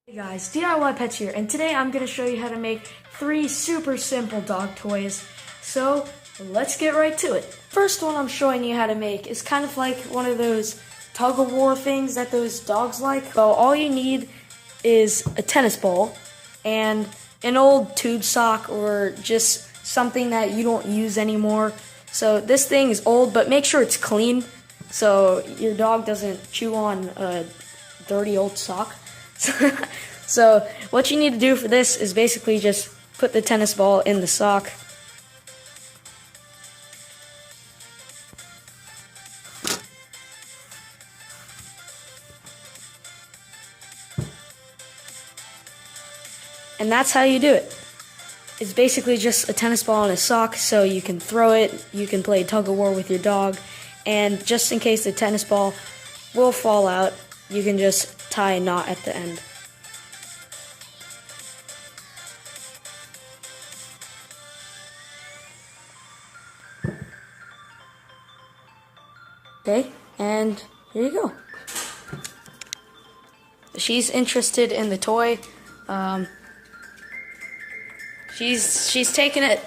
Hey guys, DIYpet here, and today I'm going to show you how to make 3 super simple dog toys. So, let's get right to it. First one I'm showing you how to make is kind of like one of those tug-of-war things that those dogs like. So all you need is a tennis ball and an old tube sock or just something that you don't use anymore. So this thing is old, but make sure it's clean so your dog doesn't chew on a dirty old sock. So what you need to do for this is basically just put the tennis ball in the sock. And that's how you do it. It's basically just a tennis ball and a sock, so you can throw it, you can play tug-of-war with your dog, and just in case the tennis ball will fall out, you can just tie a knot at the end. Okay, and here you go. She's interested in the toy. She's taking it.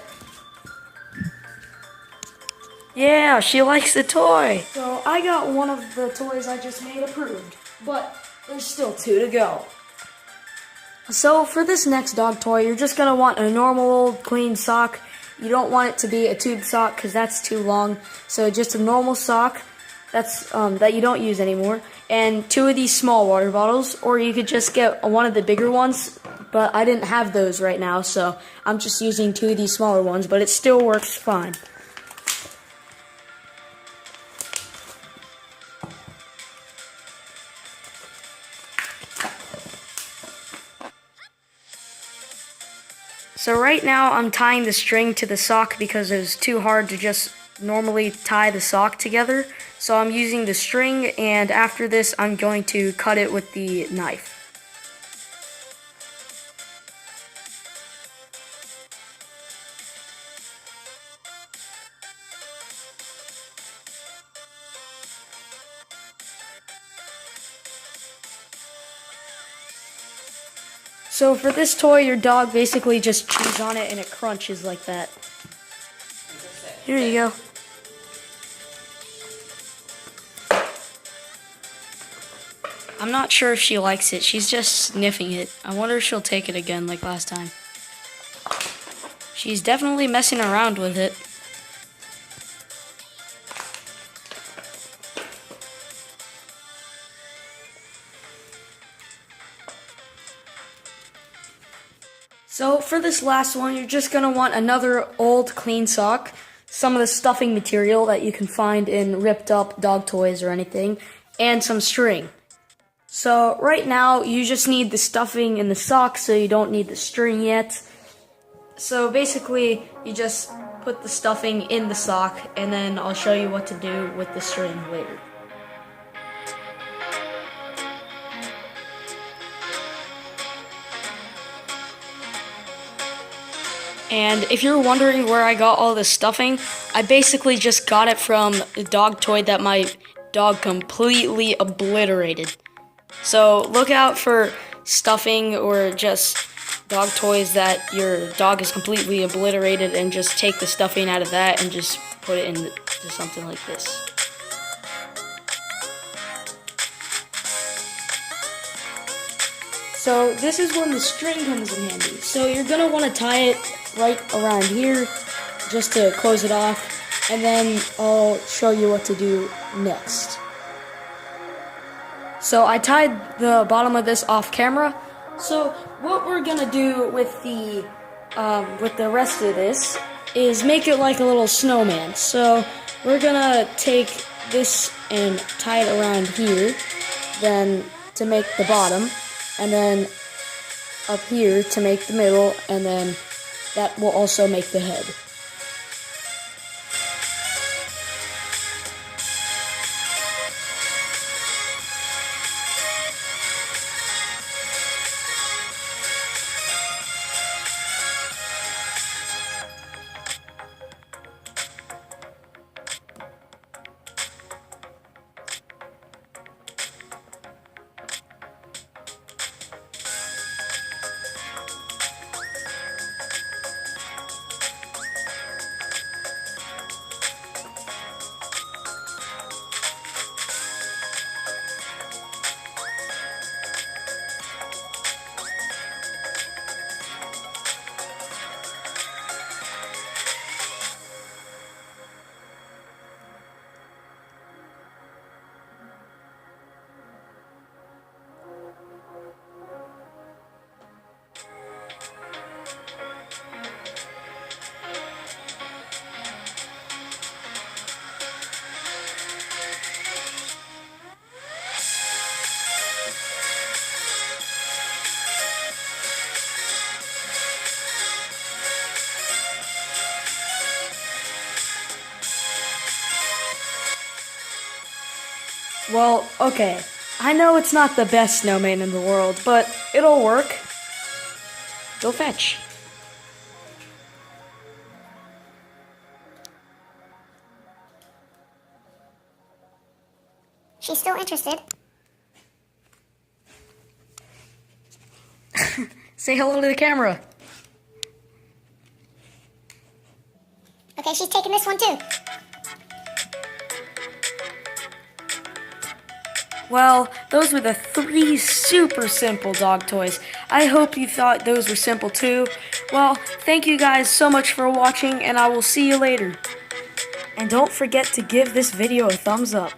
Yeah, she likes the toy. So I got one of the toys I just made approved, but there's still 2 to go. So for this next dog toy, you're just gonna want a normal old clean sock. You don't want it to be a tube sock because that's too long. So just a normal sock that's that you don't use anymore, and 2 of these small water bottles, or you could just get one of the bigger ones, but I didn't have those right now, so I'm just using 2 of these smaller ones, but it still works fine. So right now I'm tying the string to the sock because it was too hard to just normally tie the sock together. So I'm using the string, and after this I'm going to cut it with the knife. So for this toy, your dog basically just chews on it and it crunches like that. Here you go. I'm not sure if she likes it. She's just sniffing it. I wonder if she'll take it again like last time. She's definitely messing around with it. So for this last one, you're just going to want another old clean sock, some of the stuffing material that you can find in ripped up dog toys or anything, and some string. So right now, you just need the stuffing in the sock, so you don't need the string yet. So basically, you just put the stuffing in the sock, and then I'll show you what to do with the string later. And if you're wondering where I got all this stuffing, I basically just got it from a dog toy that my dog completely obliterated. So look out for stuffing or just dog toys that your dog is completely obliterated, and just take the stuffing out of that and just put it into something like this. So this is when the string comes in handy. So you're going to want to tie it right around here just to close it off, and then I'll show you what to do next. So I tied the bottom of this off camera. So what we're going to do with the rest of this is make it like a little snowman. So we're going to take this and tie it around here, then to make the bottom, and then up here to make the middle, and then that will also make the head. Well, okay. I know it's not the best snowman in the world, but it'll work. Go fetch. She's still interested. Say hello to the camera. Okay, she's taking this one too. Well, those were the 3 super simple dog toys. I hope you thought those were simple too. Well, thank you guys so much for watching, and I will see you later. And don't forget to give this video a thumbs up.